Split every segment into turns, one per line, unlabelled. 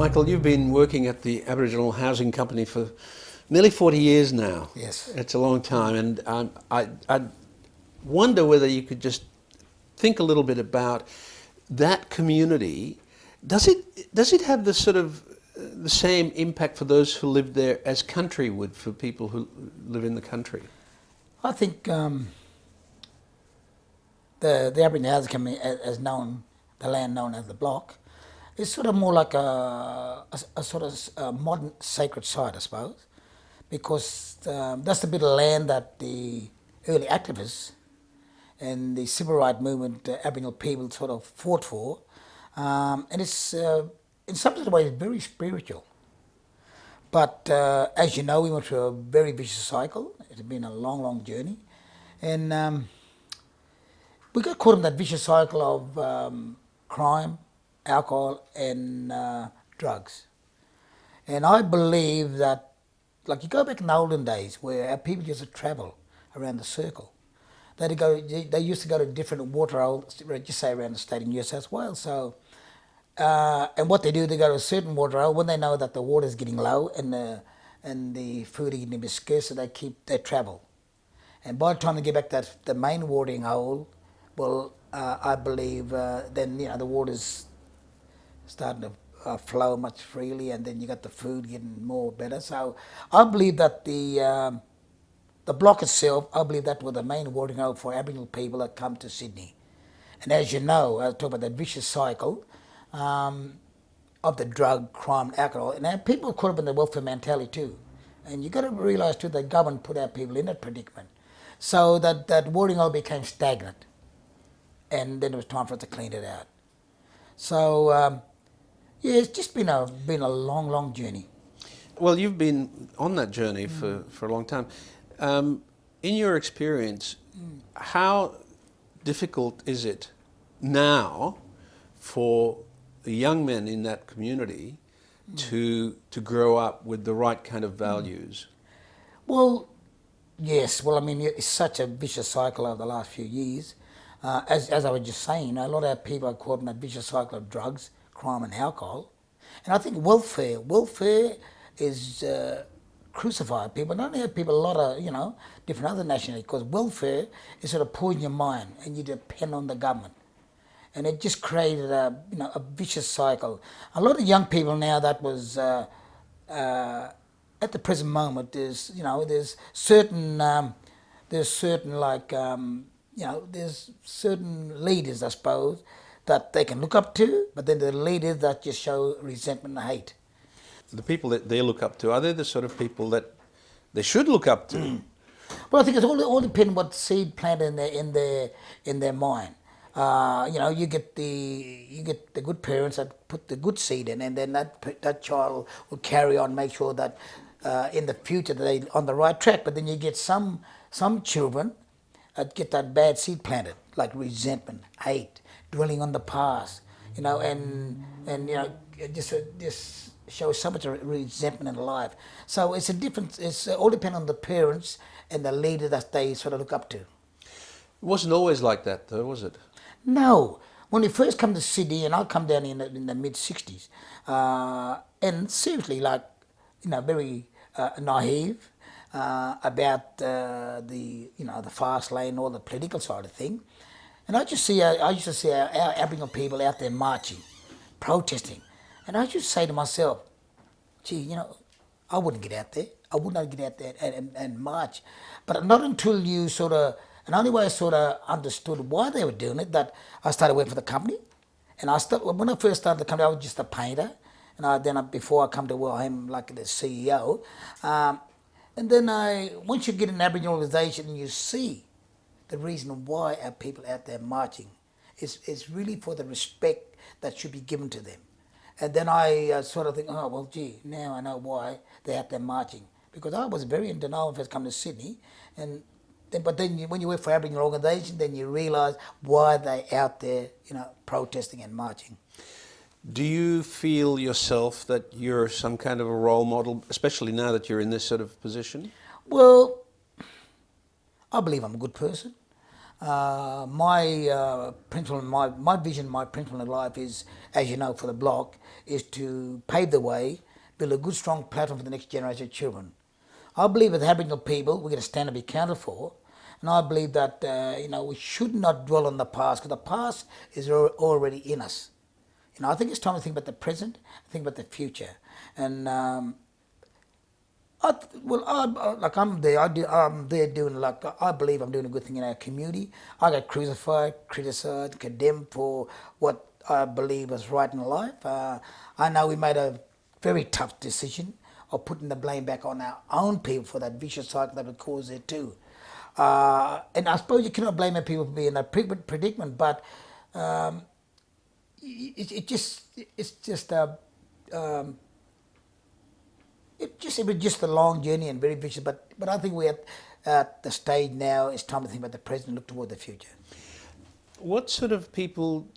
Michael, you've been working at the Aboriginal Housing Company for nearly 40 years now.
Yes.
It's a long time, and I wonder whether you could just think a little bit about that community. Does it have the sort of the same impact for those who live there as country would for people who live in the country?
I think the Aboriginal Housing Company, as known, the land known as the Block, is sort of more like a sort of modern sacred site, I suppose, because that's the bit of land that the early activists and the civil rights movement, Aboriginal people sort of fought for, and it's in some sort of way very spiritual. But as you know, we went through a very vicious cycle. It's been a long, long journey, and we got caught in that vicious cycle of crime, alcohol, and drugs. And I believe that, like you go back in the olden days, where our people used to travel around the circle. They used to go to different water holes, just say around the state in New South Wales. So, and what they do, they go to a certain water hole when they know that the water is getting low and the food is getting a bit scarce, so they travel. And by the time they get back to the main watering hole, well, I believe then the water's starting to flow much freely, and then you got the food getting more better. So I believe that the block itself, I believe that was the main watering hole for Aboriginal people that come to Sydney. And as you know, I talk about that vicious cycle of the drug, crime, and alcohol. And now people are caught up in the welfare mentality too. And you got to realise too, the government put our people in that predicament. So that watering hole became stagnant. And then it was time for us to clean it out. So, yeah, it's just been a long, long journey.
Well, you've been on that journey for a long time. In your experience, how difficult is it now for the young men in that community to grow up with the right kind of values?
Well, yes. Well, I mean, it's such a vicious cycle over the last few years. As I was just saying, a lot of our people are caught in that vicious cycle of drugs, crime, and alcohol. And I think welfare is crucified people. Not only have people a lot of different other nationalities, because welfare is sort of poison your mind, and you depend on the government. And it just created a vicious cycle. A lot of young people now that was at the present moment there's certain there's certain leaders, I suppose, that they can look up to, but then the leaders that just show resentment and hate.
The people that they look up to, are they the sort of people that they should look up to?
Well, I think it's all depends what seed planted in their mind. You get the good parents that put the good seed in, and then that child will carry on, make sure that in the future that they on the right track. But then you get some children that get that bad seed planted, like resentment, hate, dwelling on the past, and just shows so much resentment in life. So it's a difference. It's all depend on the parents and the leader that they sort of look up to.
It wasn't always like that, though, was it?
No. When we first come to Sydney, and I come down in the mid-60s, and seriously, very naive about the fast lane or the political side of things. And I used to see our Aboriginal people out there marching, protesting. And I used to say to myself, gee, I wouldn't get out there. I would not get out there and march. But not until you and the only way I sort of understood why they were doing it, that I started working for the company. And when I first started the company, I was just a painter. And before I come to where I am like the CEO. And then once you get an Aboriginal organisation and you see the reason why our people out there marching, it's really for the respect that should be given to them. And then I sort of think, oh, well, gee, now I know why they're out there marching. Because I was very in denial when I first come to Sydney. But then when you work for Aboriginal organisation, then you realise why they're out there, protesting and marching.
Do you feel yourself that you're some kind of a role model, especially now that you're in this sort of position?
Well, I believe I'm a good person. My principle, my vision, my principle in life is, as you know, for the block, is to pave the way, build a good, strong platform for the next generation of children. I believe with Aboriginal people, we're going to stand and be counted for. And I believe that, we should not dwell on the past, because the past is already in us. I think it's time to think about the present, think about the future. And like I'm there. I'm there doing like I believe I'm doing a good thing in our community. I got crucified, criticized, condemned for what I believe was right in life. I know we made a very tough decision of putting the blame back on our own people for that vicious cycle that would cause it too. And I suppose you cannot blame the people for being in a predicament, but um, it's just a. It was just a long journey and very vicious, but I think we're at the stage now. It's time to think about the present and look toward the future.
What sort of people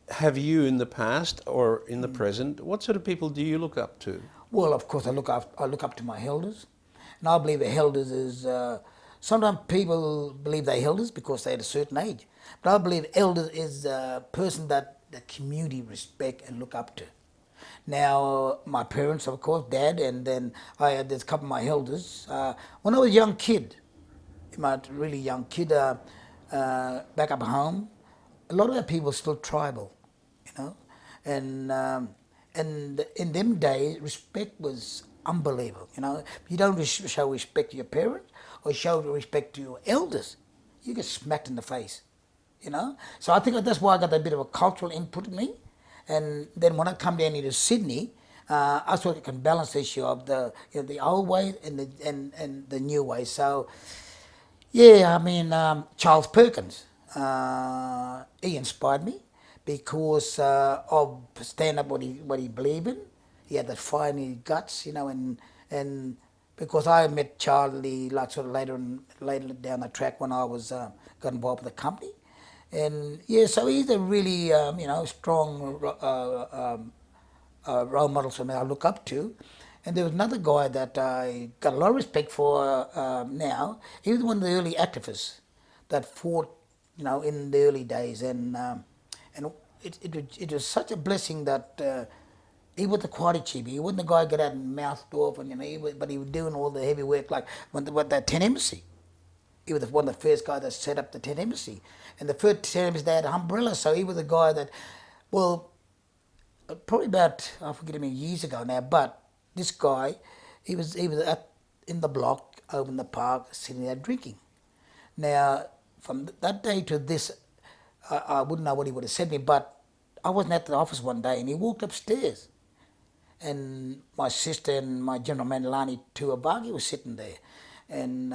have you in the past or in the present? What sort of people do you look up to?
Well, of course, I look up to my elders, and I believe the elders is. Sometimes people believe they're elders because they're at a certain age, but I believe elders is a person that the community respect and look up to. Now, my parents, of course, dad, and then there's a couple of my elders. When I was a young kid, my really young kid, back up home, a lot of our people were still tribal, you know, and and in them days, respect was unbelievable. If you don't show respect to your parents or show respect to your elders, you get smacked in the face. So I think that's why I got a bit of a cultural input in me. And then when I come down here to Sydney, I sort of can balance the issue of the old way and the new way. So yeah, I mean, Charles Perkins, he inspired me because of stand up what he believed in. He had that fire in his guts, and because I met Charlie like sort of later down the track when I was got involved with the company, and yeah, so he's a really strong role model for me I look up to. And there was another guy that I got a lot of respect for now. He was one of the early activists that fought, in the early days, and it was such a blessing that he was the quality chief. He wasn't the guy who got out and mouthed off, and but he was doing all the heavy work, like with that 10 embassy. He was one of the first guys that set up the 10 embassy, and the first 10 embassy they had an umbrella. So he was the guy that, well, probably about, I forget how many years ago now, but this guy, he was in the block over in the park sitting there drinking. Now, from that day to this, I wouldn't know what he would have said to me, but I wasn't at the office one day and he walked upstairs, and my sister and my general manager Lani Tuabagi was sitting there, and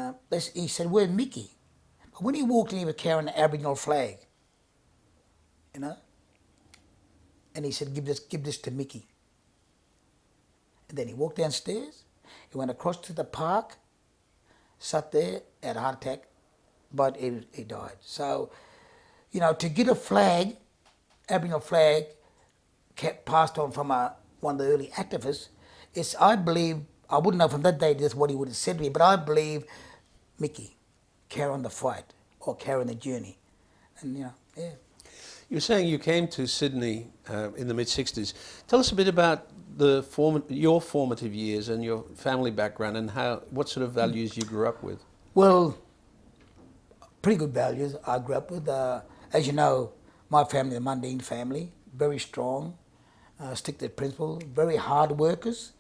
he said, "Where's Mickey?" But when he walked in, he was carrying an Aboriginal flag, you know. And he said, give this to Mickey. And then he walked downstairs, he went across to the park, sat there, had a heart attack, but he died. So, to get a flag, Aboriginal flag, kept passed on from one of the early activists, I believe, I wouldn't know from that day just what he would have said to me, but I believe Mickey, carrying the fight or carrying the journey. And, yeah.
You're saying you came to Sydney in the mid-60s. Tell us a bit about your formative years and your family background and what sort of values you grew up with.
Well, pretty good values I grew up with. As you know, my family, the Mundine family, very strong, stick to the principle, very hard workers.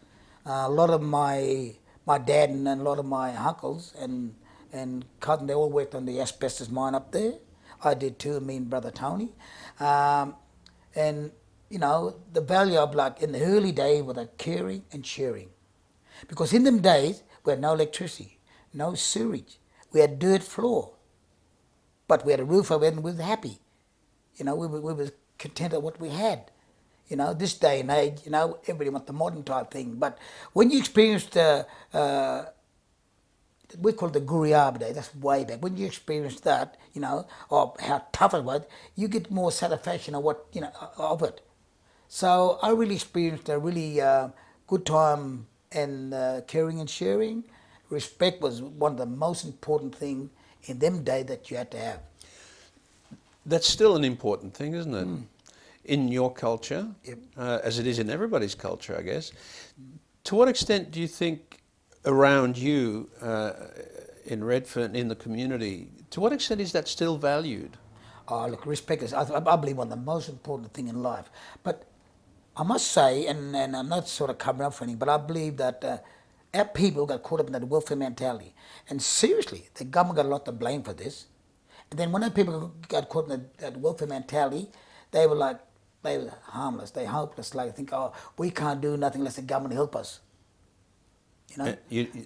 A lot of my dad and a lot of my uncles and cousins, they all worked on the asbestos mine up there. I did too, me and brother Tony. And, the value of like in the early days was like caring and sharing. Because in them days, we had no electricity, no sewage. We had dirt floor. But we had a roof over it and we were happy. We were content with what we had. This day and age, everybody wants the modern type thing. But when you experienced we call it the Guriaba Day, that's way back. When you experience that, or how tough it was, you get more satisfaction of of it. So I really experienced a really good time and caring and sharing. Respect was one of the most important things in them days that you had to have.
that's still an important thing, isn't it? In your culture,
Yep.
as it is in everybody's culture, I guess. To what extent do you think around you in Redfern, in the community, to what extent is that still valued?
Oh, look, respect is, I believe, one of the most important thing in life. But I must say, and I'm not sort of covering up for anything, but I believe that our people got caught up in that welfare mentality. And seriously, the government got a lot to blame for this. And then when the people got caught in that welfare mentality, they were like, they were harmless, they hopeless. Like, think, oh, we can't do nothing unless the government help us. You know?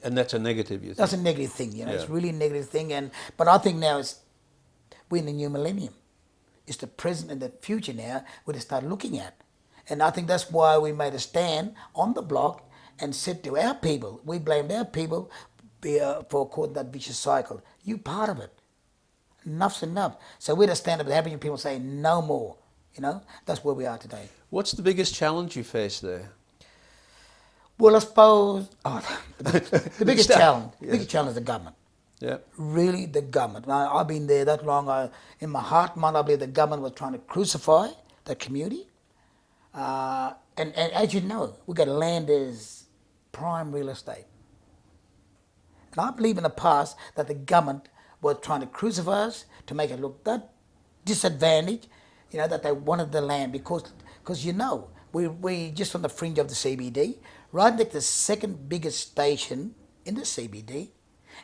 And that's a negative, you think?
That's a negative thing, you know.
Yeah.
It's really a negative thing. But I think now we're in the new millennium. It's the present and the future now we to start looking at. And I think that's why we made a stand on the block and said to our people, we blamed our people for caught in that vicious cycle. You part of it. Enough's enough. So we're to stand up with Aboriginal people saying no more. You know, that's where we are today.
What's the biggest challenge you face there?
Well, I suppose the biggest challenge,
Yes.
biggest challenge is the government.
Yeah.
Really, the government. Now, I've been there that long. In my heart, mind, I believe the government was trying to crucify the community. And as you know, we got land as prime real estate. And I believe in the past that the government was trying to crucify us to make it look that disadvantaged, you know, that they wanted the land because you know, we just on the fringe of the CBD, right next to the second biggest station in the CBD,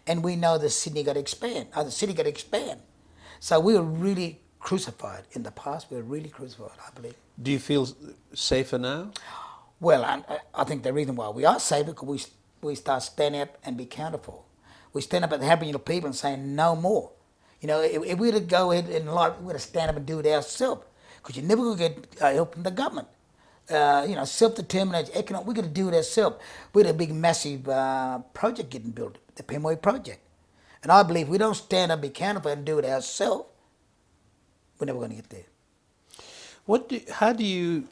and we know the city got to expand. The city got to expand. So we were really crucified in the past. We were really crucified, I believe.
Do you feel safer now?
Well, I think the reason why we are safer because we start standing up and be accountable. We stand up at the Aboriginal people and saying no more. You know, if we were to go ahead and we'd to stand up and do it ourselves, because you're never going to get help from the government. You know, self-determination, economic, we're going to do it ourselves. We had a big, massive project getting built, the Pemoi project. And I believe if we don't stand up, be accountable and do it ourselves, we're never going to get there.
How do you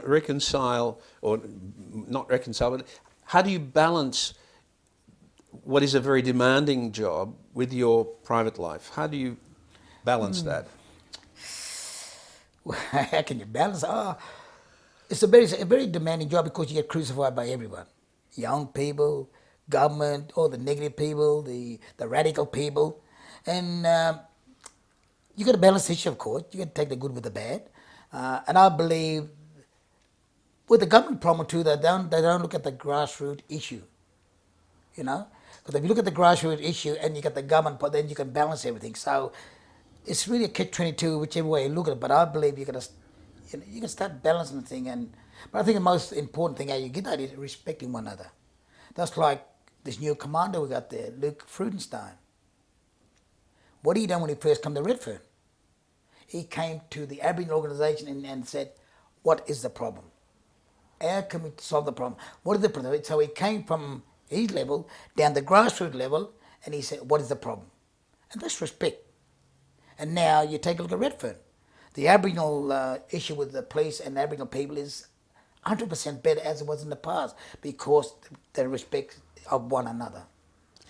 reconcile, or not reconcile, but how do you balance what is a very demanding job with your private life? How do you balance that?
How can you balance? It's a very demanding job because you get crucified by everyone. Young people, government, all the negative people, the radical people. And you got to balance the issue, of course. You got to take the good with the bad. And I believe with the government problem too, they don't look at the grassroots issue. You know? Because if you look at the grassroots issue and you got the government, but then you can balance everything. So it's really a catch-22 whichever way you look at it. But I believe you can start balancing the thing. But I think the most important thing how you get that is respecting one another. That's like this new commander we got there, Luke Frudenstein. What he done when he first came to Redfern? He came to the Aboriginal organisation and said, what is the problem? How can we solve the problem? What is the problem? So he came from his level down the grassroots level and he said, what is the problem? And that's respect. And now you take a look at Redfern. The Aboriginal issue with the police and the Aboriginal people is 100% better as it was in the past because the respect of one another.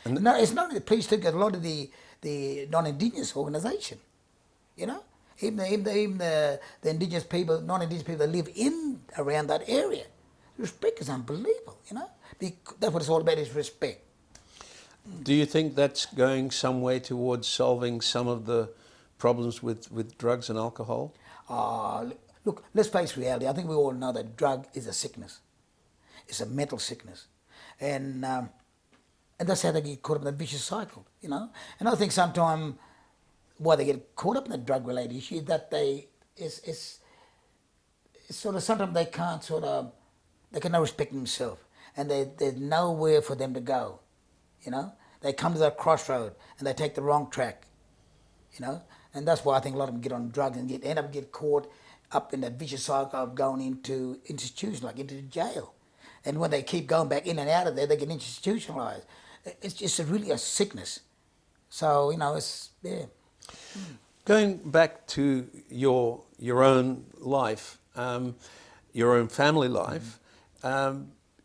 And no, it's not only the police, too, a lot of the non-Indigenous organisation, you know? Even the Indigenous people, non-Indigenous people that live in around that area. Respect is unbelievable, you know? That's what it's all about, is respect.
Do you think that's going some way towards solving some of the problems with drugs and alcohol?
Look, let's face reality. I think we all know that drug is a sickness. It's a mental sickness. And that's how they get caught up in the vicious cycle, you know? And I think sometimes why they get caught up in the drug-related issue is that it's sort of, sometimes they can't not respect themselves. And there's nowhere for them to go, you know? They come to that crossroad and they take the wrong track, you know? And that's why I think a lot of them get on drugs and end up caught up in that vicious cycle of going into institutions, like into jail. And when they keep going back in and out of there, they get institutionalized. It's just really a sickness. So, you know, it's, yeah.
Going back to your own life, your own family life,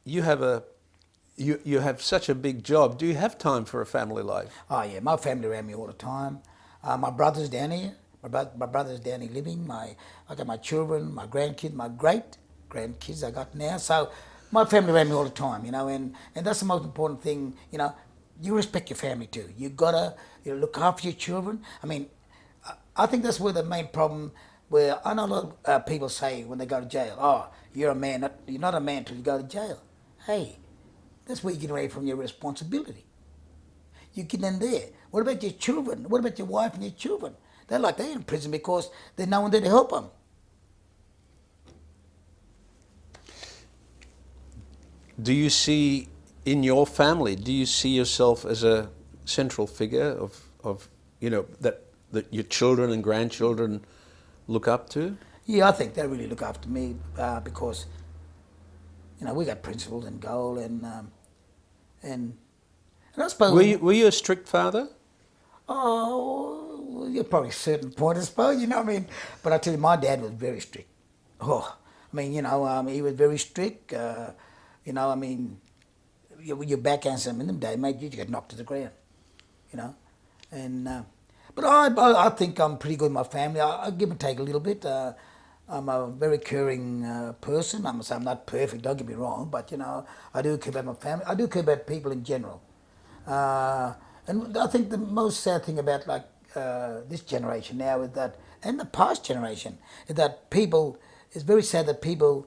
you have such a big job. Do you have time for a family life?
Oh yeah, my family around me all the time. My brother's down here, My brother's down here living. I got my children, my grandkids, my great grandkids I got now. So my family around me all the time, you know, and that's the most important thing, you know. You respect your family too. You gotta look after your children. I mean, I think that's where the main problem. Where I know a lot of people say when they go to jail, "Oh, you're a man. You're not a man till you go to jail." Hey, that's where you get away from your responsibility. You get in there. What about your children? What about your wife and your children? They're in prison because there's no one there to help them.
Do you see in your family? Do you see yourself as a central figure of that your children and grandchildren look up to?
Yeah, I think they really look after me because we got principles and goal and I
Were
suppose.
you a strict father?
Oh, you're probably a certain point, I suppose, you know what I mean? But I tell you, my dad was very strict. Oh, I mean, he was very strict. I mean, you backhand something in them days, mate, you get knocked to the ground, you know? And, but I think I'm pretty good with my family. I give and take a little bit. I'm a very caring person. I'm not perfect, don't get me wrong, but, I do care about my family. I do care about people in general. And I think the most sad thing about this generation now is that, and the past generation, is that people. It's very sad that people,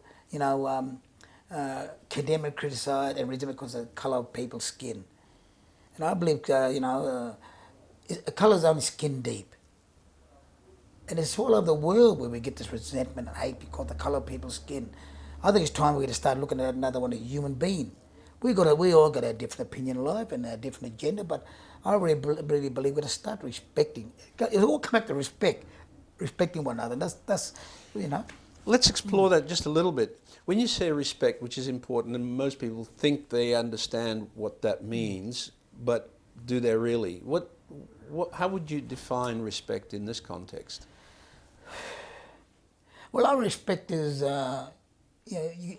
condemn and criticize and resent because of the color of people's skin. And I believe, color is only skin deep. And it's all over the world where we get this resentment and hate because of the colour of people's skin. I think it's time we got to start looking at another one, a human being. We all got our different opinion in life and our different agenda, but I really believe we're going to start respecting. It all come back to respect, respecting one another. That's.
Let's explore that just a little bit. When you say respect, which is important, and most people think they understand what that means, but do they really? How would you define respect in this context?
Well, our respect is, as you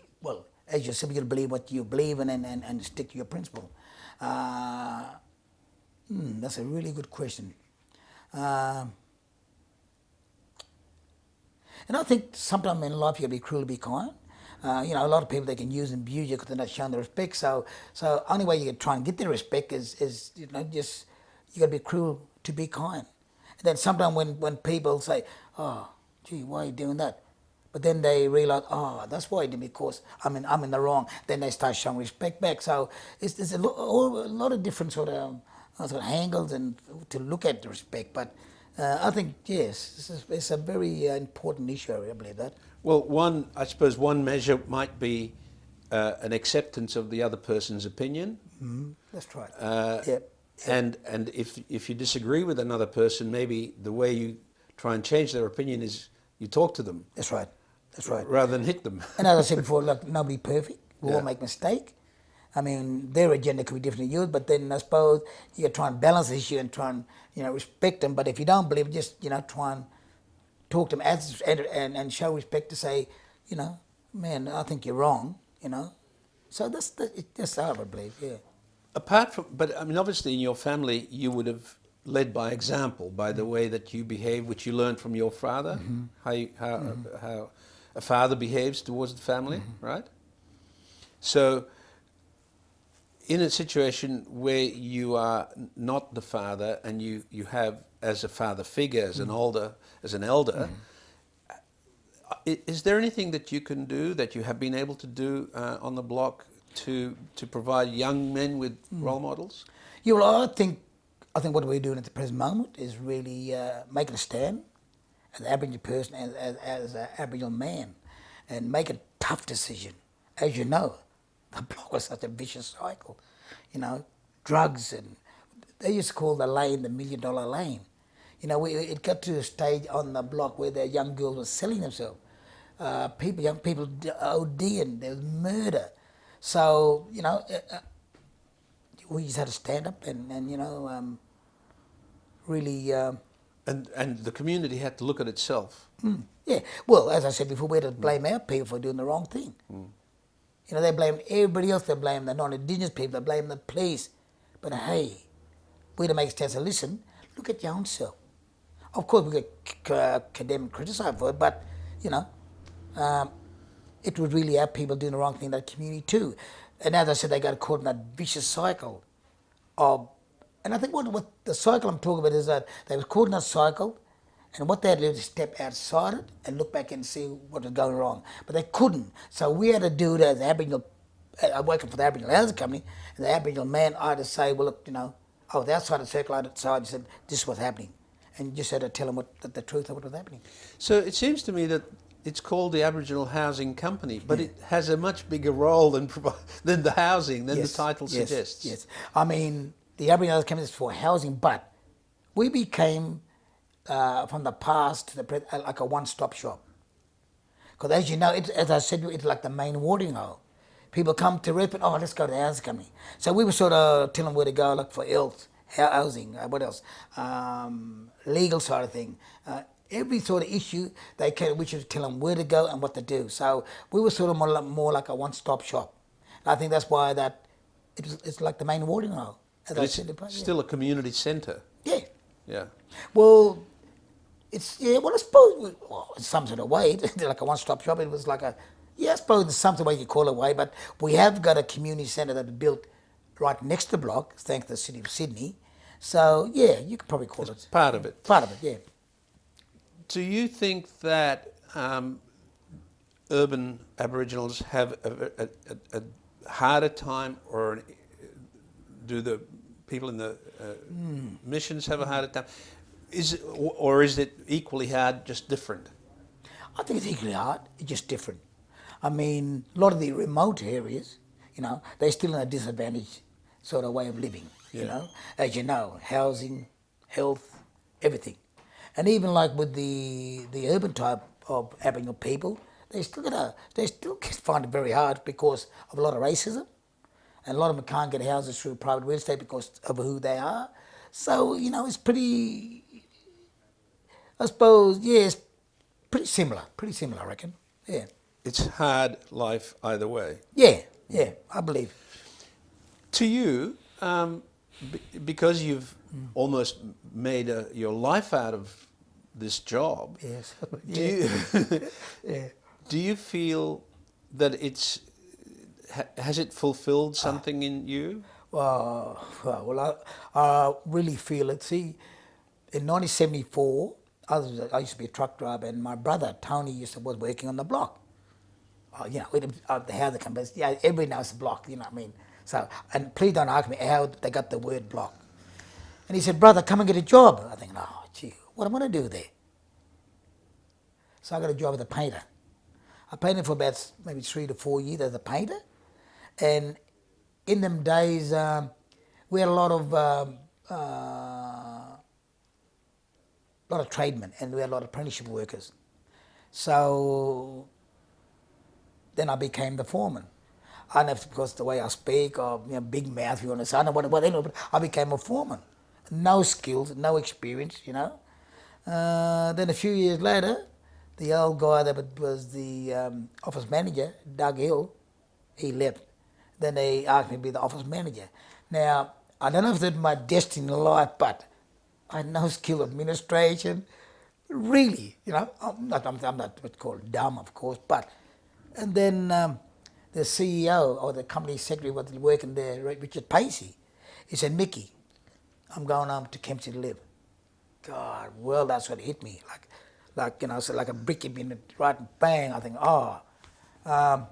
said, you got to believe what you believe in and stick to your principle. That's a really good question. And I think sometimes in life you got to be cruel to be kind. A lot of people they can use and abuse you because they're not showing the respect. So only way you can try and get their respect is just you got to be cruel to be kind. And then sometimes when people say, "Oh, gee, why are you doing that?" But then they realize, "Oh, that's why I did because I'm in the wrong." Then they start showing respect back. So there's a lot of different sort of angles and to look at the respect. But I think yes, it's a very important issue. I believe that.
Well, I suppose one measure might be an acceptance of the other person's opinion.
That's right.
Yeah. And if you disagree with another person, maybe the way you try and change their opinion is you talk to them.
That's right. That's right.
Rather than hit them.
And as I said before, look, nobody perfect. We all
Yeah.
make mistake. I mean, their agenda could be different to yours, but then I suppose you got to try and balance the issue and try and respect them. But if you don't believe, just try and talk to them and show respect to say, man, I think you're wrong. So that's how I would believe. Yeah.
Apart from, but I mean, obviously in your family you would have led by example, by the way that you behave, which you learned from your father, how a father behaves towards the family, right? So in a situation where you are not the father and you have as a father figure, as an elder, is there anything that you can do, that you have been able to do on the block to provide young men with role models?
Yeah, well, I think what we're doing at the present moment is really making a stand as an Aboriginal person, as an Aboriginal man, and make a tough decision. As you know, the block was such a vicious cycle. Drugs, and they used to call the lane the $1 million lane. It got to a stage on the block where the young girls were selling themselves. Young people ODing, there was murder. So, we just had to stand up and really...
And the community had to look at itself.
Yeah, well, as I said before, we had to blame our people for doing the wrong thing. They blame everybody else. They blame the non-Indigenous people. They blame the police. But hey, we had to make a chance to listen. Look at your own self. Of course, we get condemned and criticised for it, but, you know, um, it would really have people doing the wrong thing in that community too. And as I said, they got caught in that vicious cycle of, and I think what the cycle I'm talking about is that they were caught in that cycle, and what they had to do is step outside it and look back and see what was going wrong. But they couldn't. So we had to do it as Aboriginal, working for the Aboriginal Housing Company, and the Aboriginal man, I had to say, well, look, you know, I was outside the circle, I had to and said, this is what's happening. And you just had to tell them the truth of what was happening.
So it seems to me that it's called the Aboriginal Housing Company, but it has a much bigger role than the housing, than the title suggests.
Yes. I mean, the Aboriginal Housing Company is for housing, but we became, from the past to the present, like a one-stop shop. Because as you know, as I said, it's like the main watering hole. People come to Redfern, oh, let's go to the housing company. So we were sort of telling them where to go, look for health, housing, what else, legal side of thing. Every sort of issue, we should tell them where to go and what to do. So we were sort of more like a one-stop shop. And I think that's why it's like the main watering hole. As
But
I
it's
said,
still a community centre.
yeah.
Yeah.
Well, well, I suppose, in some sort of way, it's like a one-stop shop. It was like I suppose in some sort of way you call it a way, but we have got a community centre that's built right next to the block, thanks to the City of Sydney. So, yeah, you could probably call it.
Part of it.
Part of it, yeah.
Do you think that urban Aboriginals have a harder time, or do the people in the missions have a harder time? Or is it equally hard, just different?
I think it's equally hard. It's just different. I mean, a lot of the remote areas, you know, they're still in a disadvantaged sort of way of living, you know. As you know, housing, health, everything. And even like with the urban type of Aboriginal people, they still find it very hard because of a lot of racism. And a lot of them can't get houses through private real estate because of who they are. So, you know, it's pretty, I suppose, yeah, it's pretty similar, I reckon. Yeah.
It's hard life either way.
Yeah, I believe.
To you, because you've almost made your life out of this job,
Yes.
do you, do you feel that has it fulfilled something in you?
Well, I really feel it. See, in 1974, I used to be a truck driver, and my brother Tony was working on the block. You know, the housing company. Yeah, everybody knows the block. You know what I mean? So, and please don't ask me how they got the word block. And he said, "Brother, come and get a job." I think, "Oh, gee, what am I going to do there?" So I got a job as a painter. I painted for about maybe 3 to 4 years as a painter, and in them days we had a lot of tradesmen, and we had a lot of apprenticeship workers. So then I became the foreman. I don't know if it's because the way I speak or big mouth, you want to say, I don't know what anyway, but I became a foreman. No skills, no experience, you know. Then a few years later, the old guy that was the office manager, Doug Hill, he left. Then they asked me to be the office manager. Now, I don't know if that's my destiny in life, but I had no skill of administration. Really, you know, I'm not what's called dumb, of course, but, and then the CEO or the company secretary was working there, Richard Pacey. He said, "Mickey, I'm going home to Kempsey to live." God, well, that's what hit me, like you know, so like a brick hit me in the right bang. I think, I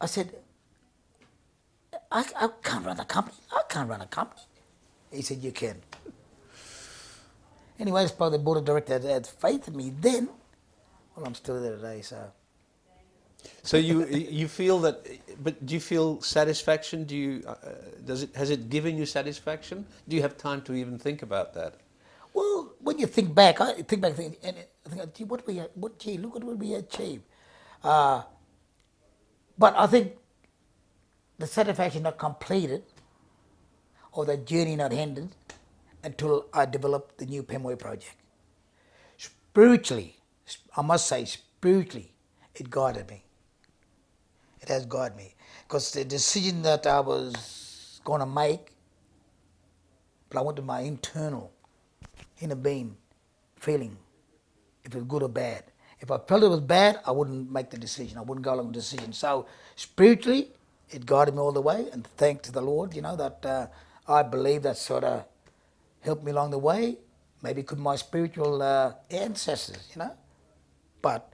said, I can't run a company. I can't run a company. He said, "You can." Anyway, I suppose the board of directors had faith in me then. Well, I'm still there today, so.
So you feel that, but do you feel satisfaction? Do you has it given you satisfaction? Do you have time to even think about that?
Well, when you think back, and I think, gee, look at what we achieved. But I think the satisfaction not completed, or the journey not ended, until I developed the new Pemway project. Spiritually, I must say, spiritually, it guided me. It has guided me. Because the decision that I was going to make, but I wanted my internal inner being feeling, if it was good or bad. If I felt it was bad, I wouldn't make the decision. I wouldn't go along the decision. So spiritually, it guided me all the way, and thanks to the Lord, that I believe that sort of helped me along the way. Maybe could my spiritual ancestors. But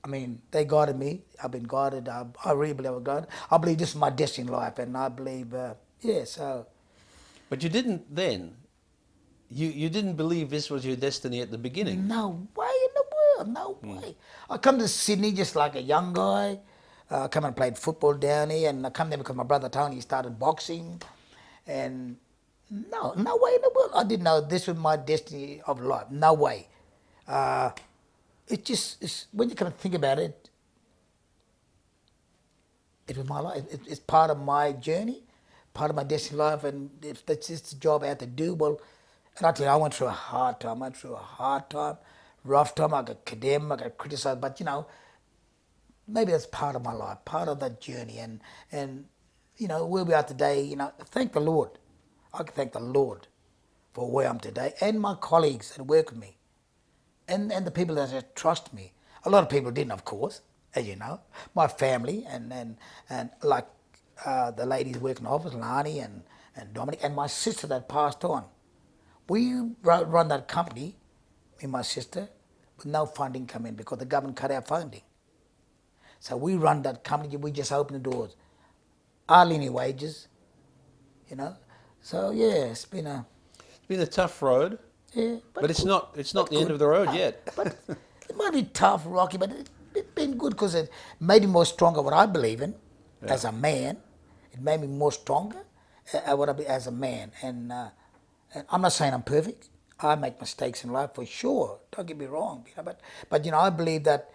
I mean, they guided me. I've been guided. I really believe I'm guided. I believe this is my destiny in life, and I believe, so.
But you didn't then. You didn't believe this was your destiny at the beginning.
No way in the world, no way. I come to Sydney just like a young guy. I come and played football down here, and I come there because my brother Tony started boxing, and no way in the world. I didn't know this was my destiny of life. No way. It's when you kind of think about it, it was my life. It's part of my journey, part of my destiny life, and if that's just the job I had to do, well, and I tell you, I went through a hard time. Rough time. I got condemned, I got criticized, but maybe that's part of my life, part of that journey, and where we are today. Thank the Lord. I can thank the Lord for where I'm today, and my colleagues that work with me, and the people that trust me. A lot of people didn't, of course, as you know. My family and like the ladies working in the office, Lani and Dominic, and my sister that passed on. We run that company, me and my sister, with no funding come in because the government cut our funding. So we run that company, we just open the doors. Hardly any wages, So yeah, it's been
A tough road,
yeah,
but it's
good.
not the
Good.
end of the road
No,
yet.
but it might be tough, rocky, but it's been good because it made me more stronger what I believe in
Yeah.
as a man. It made me more stronger at what I be as a man. And I'm not saying I'm perfect. I make mistakes in life for sure. Don't get me wrong, but I believe that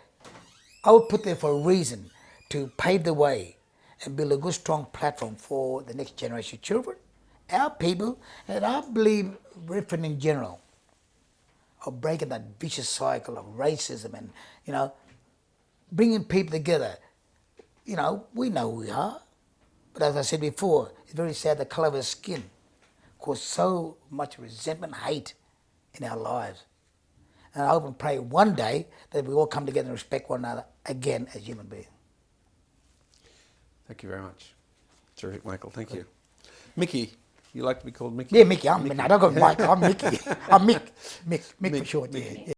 I was put there for a reason to pave the way and build a good, strong platform for the next generation of children, our people, and I believe Redfern in general, of breaking that vicious cycle of racism and, bringing people together. We know who we are, but as I said before, it's very sad the colour of our skin causes so much resentment, hate in our lives. And I hope and pray one day that we all come together and respect one another again as human beings.
Thank you very much. Terrific, Michael. Thank you. Mickey, you like to be called Mickey?
Yeah, Mickey. I don't go Mike. I'm Mickey. I'm Mick. Mick for short.
Mickey.
Yeah.